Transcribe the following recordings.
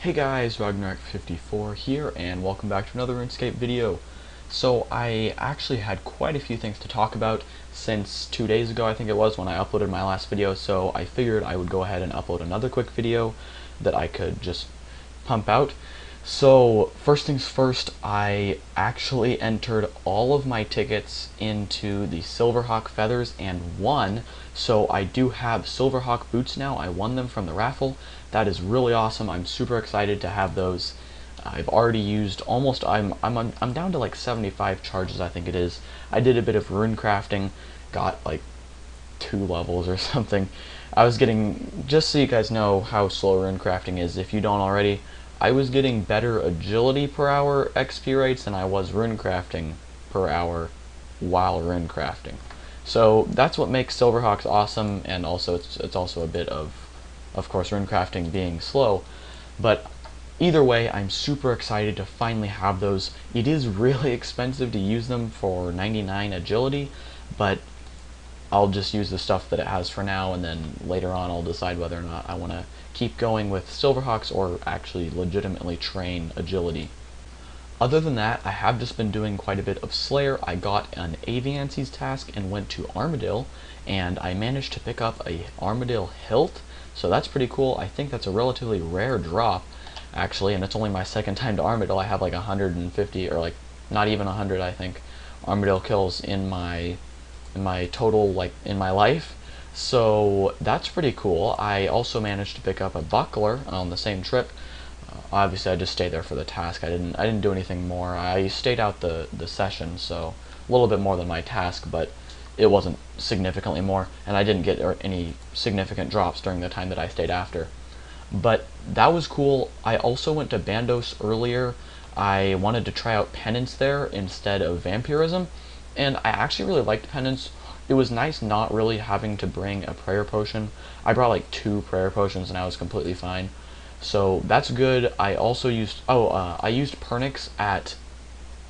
Hey guys, Ragnarok54 here, and welcome back to another Runescape video. So I actually had quite a few things to talk about since 2 days ago, I think it was, when I uploaded my last video, so I figured I would go ahead and upload another quick video that I could just pump out. So first things first, I actually entered all of my tickets into the Silverhawk feathers and won. So I do have Silverhawk boots now. I won them from the raffle. That is really awesome. I'm super excited to have those. I've already used almost. I'm down to like 75 charges, I think it is. I did a bit of rune crafting, got like 2 levels or something. I was getting, just so you guys know how slow rune crafting is, if you don't already, I was getting better agility per hour XP rates than I was rune crafting per hour while rune crafting. So that's what makes Silverhawks awesome, and also it's also a bit of course, rune crafting being slow. But either way, I'm super excited to finally have those. It is really expensive to use them for 99 agility, but I'll just use the stuff that it has for now, and then later on I'll decide whether or not I want to keep going with Silverhawks or actually legitimately train agility. Other than that, I have just been doing quite a bit of Slayer. I got an Aviansies task and went to Armadale, and I managed to pick up a Armadale hilt, so that's pretty cool. I think that's a relatively rare drop, actually, and it's only my second time to Armadale. I have like 150, or like not even 100, I think, Armadale kills in my total, like in my life, so that's pretty cool. I also managed to pick up a buckler on the same trip. Obviously I just stayed there for the task. I didn't do anything more. I stayed out the session, so a little bit more than my task, but it wasn't significantly more, and I didn't get any significant drops during the time that I stayed after. But that was cool. I also went to Bandos earlier. I wanted to try out Penance there instead of Vampirism, and I actually really liked Penance. It was nice not really having to bring a prayer potion. I brought like 2 prayer potions and I was completely fine. So that's good. I also used, I used Pernix at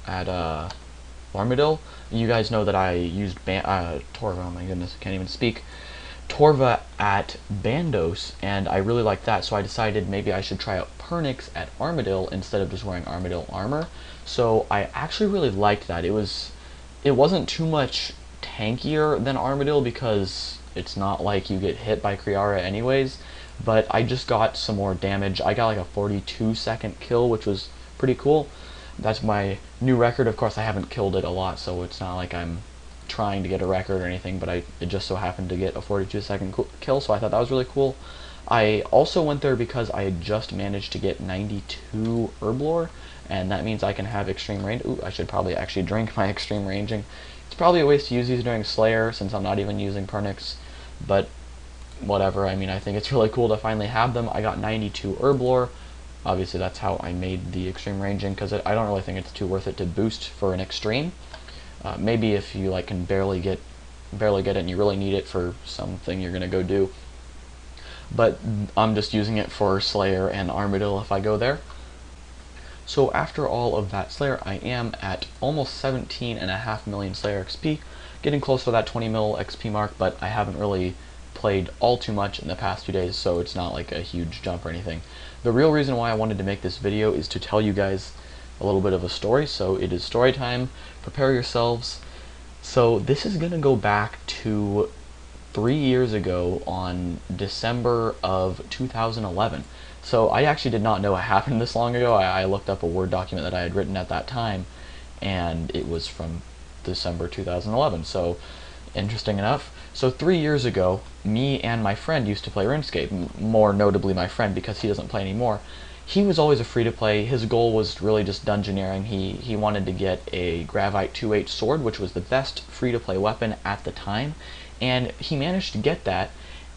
Armadyl. You guys know that I used Torva, oh my goodness, I can't even speak. Torva at Bandos, and I really liked that, so I decided maybe I should try out Pernix at Armadyl instead of just wearing Armadyl armor. So I actually really liked that. It wasn't too much tankier than Armadyl because it's not like you get hit by Kriara anyways, but I just got some more damage. I got like a 42-second kill, which was pretty cool. That's my new record. Of course, I haven't killed it a lot, so it's not like I'm trying to get a record or anything, but it just so happened to get a 42-second kill, so I thought that was really cool. I also went there because I had just managed to get 92 Herblore, and that means I can have extreme range. Ooh, I should probably actually drink my extreme ranging. It's probably a waste to use these during Slayer since I'm not even using Pernix, but whatever. I mean, I think it's really cool to finally have them. I got 92 Herblore. Obviously, that's how I made the extreme ranging, because I don't really think it's too worth it to boost for an extreme. Maybe if you like can barely get it and you really need it for something you're gonna go do. But I'm just using it for Slayer and Armadyl if I go there. So after all of that Slayer, I am at almost 17.5 million Slayer XP, getting close to that 20 mil XP mark, but I haven't really played all too much in the past 2 days, so it's not like a huge jump or anything. The real reason why I wanted to make this video is to tell you guys a little bit of a story, so it is story time. Prepare yourselves. So this is gonna go back to 3 years ago on December of 2011. So I actually did not know it happened this long ago. I looked up a Word document that I had written at that time, and it was from December 2011. So interesting enough. So 3 years ago, me and my friend used to play Runescape, more notably my friend because he doesn't play anymore. He was always a free-to-play. His goal was really just dungeoneering. He wanted to get a Gravite 2H sword, which was the best free-to-play weapon at the time, and he managed to get that,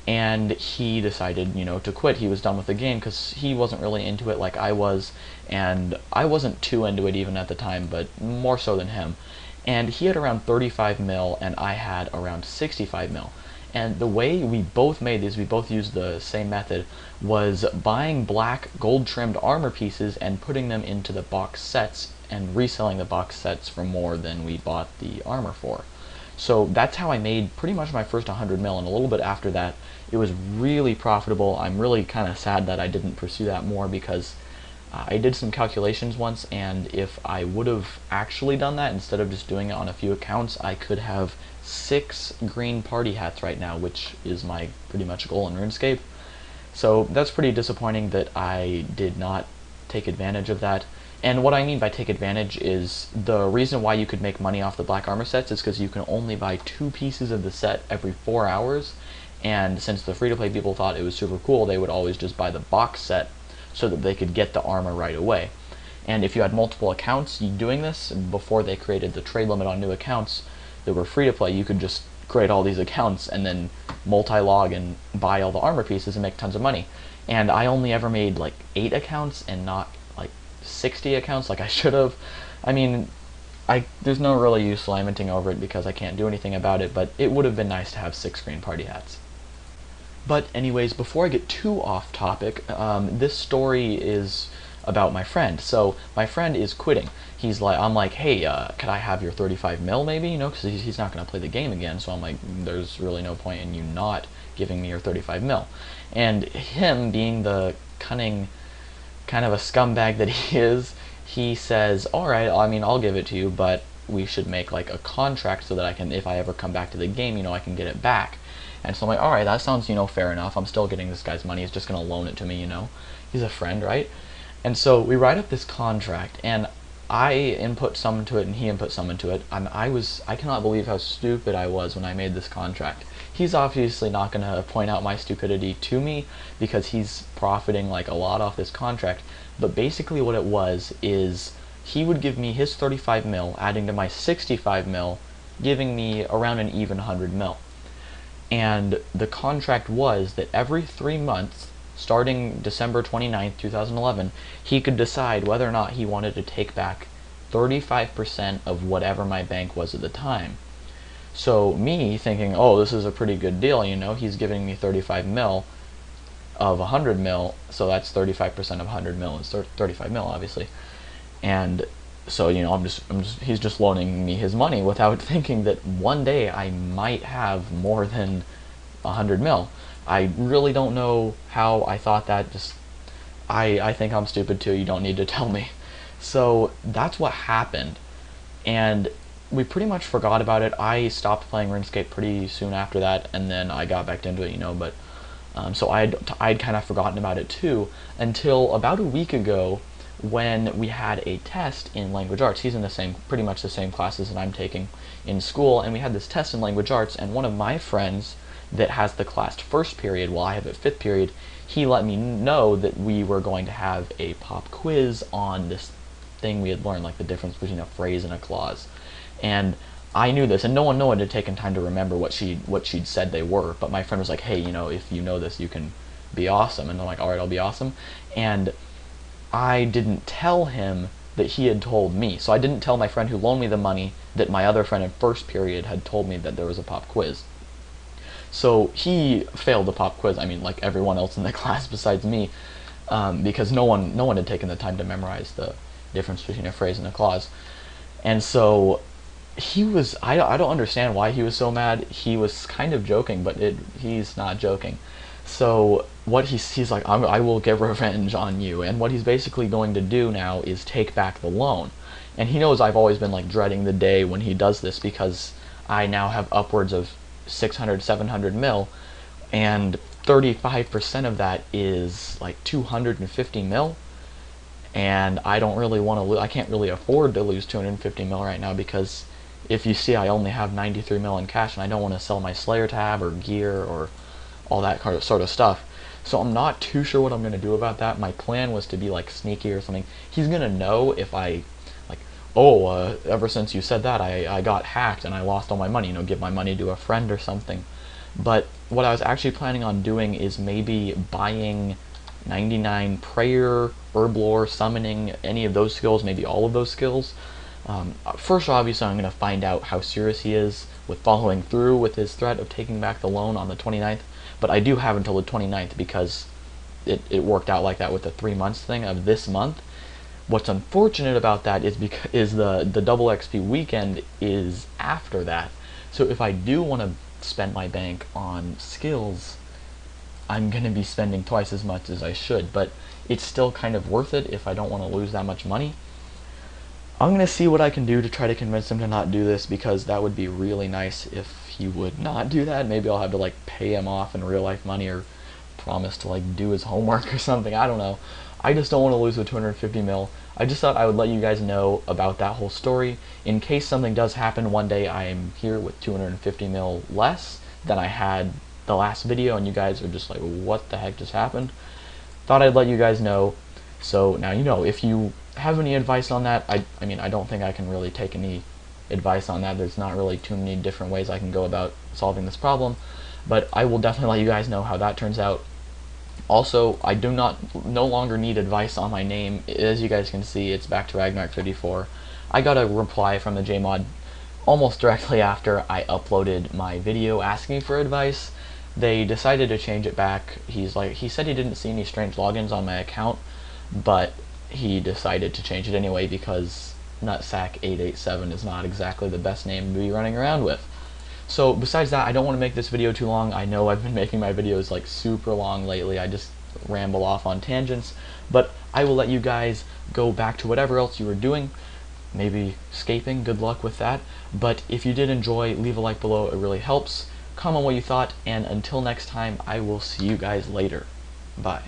and he decided, you know, to quit. He was done with the game because he wasn't really into it like I was, and I wasn't too into it even at the time, but more so than him. And he had around 35 mil, and I had around 65 mil. And the way we both made these, we both used the same method, was buying black gold-trimmed armor pieces and putting them into the box sets and reselling the box sets for more than we bought the armor for. So that's how I made pretty much my first 100 mil, and a little bit after that, it was really profitable. I'm really kind of sad that I didn't pursue that more because I did some calculations once, and if I would have actually done that instead of just doing it on a few accounts, I could have 6 green party hats right now, which is my pretty much goal in RuneScape. So that's pretty disappointing that I did not take advantage of that. And what I mean by take advantage is the reason why you could make money off the black armor sets is because you can only buy 2 pieces of the set every 4 hours, and since the free-to-play people thought it was super cool, they would always just buy the box set so that they could get the armor right away. And if you had multiple accounts doing this, before they created the trade limit on new accounts that were free-to-play, you could just create all these accounts and then multi-log and buy all the armor pieces and make tons of money. And I only ever made like 8 accounts and not like 60 accounts like I should have. I mean, there's no really use lamenting over it because I can't do anything about it, but it would have been nice to have 6 green party hats. But anyways, before I get too off topic, this story is about my friend. So my friend is quitting. I'm like, hey, could I have your 35 mil maybe? You know, because he's not going to play the game again. So I'm like, there's really no point in you not giving me your 35 mil. And him, being the cunning kind of a scumbag that he is, he says, all right, I mean, I'll give it to you, but we should make like a contract so that I can, if I ever come back to the game, you know, I can get it back. And so I'm like, all right, that sounds, you know, fair enough. I'm still getting this guy's money. He's just going to loan it to me, you know. He's a friend, right? And so we write up this contract, and I input some into it, and he input some into it. And I cannot believe how stupid I was when I made this contract. He's obviously not going to point out my stupidity to me because he's profiting like a lot off this contract. But basically what it was is he would give me his 35 mil, adding to my 65 mil, giving me around an even 100 mil. And the contract was that every 3 months, starting December 29th, 2011, he could decide whether or not he wanted to take back 35% of whatever my bank was at the time. So me thinking, oh, this is a pretty good deal, you know, he's giving me 35 mil of 100 mil, so that's 35% of 100 mil is 35 mil, obviously. And so, you know, he's just loaning me his money without thinking that one day I might have more than 100 mil. I really don't know how I thought that. I think I'm stupid too. You don't need to tell me. So that's what happened, and we pretty much forgot about it. I stopped playing RuneScape pretty soon after that, and then I got back into it, you know. But so I'd kind of forgotten about it too until about a week ago, when we had a test in language arts. He's in pretty much the same classes that I'm taking in school, and we had this test in language arts, and one of my friends that has the class first period while I have it 5th period, he let me know that we were going to have a pop quiz on this thing we had learned, like the difference between a phrase and a clause. And I knew this, and no one had taken time to remember what she'd said they were, but my friend was like, hey, you know, if you know this, you can be awesome. And I'm like, all right, I'll be awesome. And I didn't tell him that he had told me. So I didn't tell my friend who loaned me the money that my other friend in first period had told me that there was a pop quiz. So he failed the pop quiz, I mean, like everyone else in the class besides me, because no one had taken the time to memorize the difference between a phrase and a clause. And so he was, I don't understand why he was so mad. He was kind of joking, but he's not joking. So what he's like, I will get revenge on you, and what he's basically going to do now is take back the loan. And he knows I've always been like dreading the day when he does this, because I now have upwards of 600, 700 mil, and 35% of that is like 250 mil, and I don't really want to lose. I can't really afford to lose 250 mil right now, because if you see, I only have 93 mil in cash, and I don't want to sell my Slayer tab or gear or all that sort of stuff. So I'm not too sure what I'm going to do about that. My plan was to be like sneaky or something. He's going to know if I, like, oh, ever since you said that, I got hacked and I lost all my money, you know, give my money to a friend or something. But what I was actually planning on doing is maybe buying 99 prayer, herb lore, summoning, any of those skills, maybe all of those skills. First, obviously, I'm going to find out how serious he is with following through with his threat of taking back the loan on the 29th. But I do have until the 29th, because it worked out like that with the 3 months thing of this month. What's unfortunate about that is the double XP weekend is after that. So if I do want to spend my bank on skills, I'm going to be spending twice as much as I should, but it's still kind of worth it if I don't want to lose that much money. I'm going to see what I can do to try to convince him to not do this, because that would be really nice if he would not do that. Maybe I'll have to like pay him off in real life money, or promise to like do his homework or something. I don't know. I just don't want to lose the 250 mil. I just thought I would let you guys know about that whole story in case something does happen one day. I am here with 250 mil less than I had the last video, and you guys are just like, what the heck just happened? Thought I'd let you guys know. So now you know. If you have any advice on that, I mean, I don't think I can really take any advice on that. There's not really too many different ways I can go about solving this problem, but I will definitely let you guys know how that turns out. Also, I no longer need advice on my name. As you guys can see, it's back to Ragnarok54. I got a reply from the JMod almost directly after I uploaded my video asking for advice. They decided to change it back. He said he didn't see any strange logins on my account, but he decided to change it anyway because Nutsack887 is not exactly the best name to be running around with. So besides that, I don't want to make this video too long. I know I've been making my videos like super long lately. I just ramble off on tangents, but I will let you guys go back to whatever else you were doing. Maybe escaping, good luck with that. But if you did enjoy, leave a like below, it really helps. Comment what you thought, and until next time, I will see you guys later. Bye.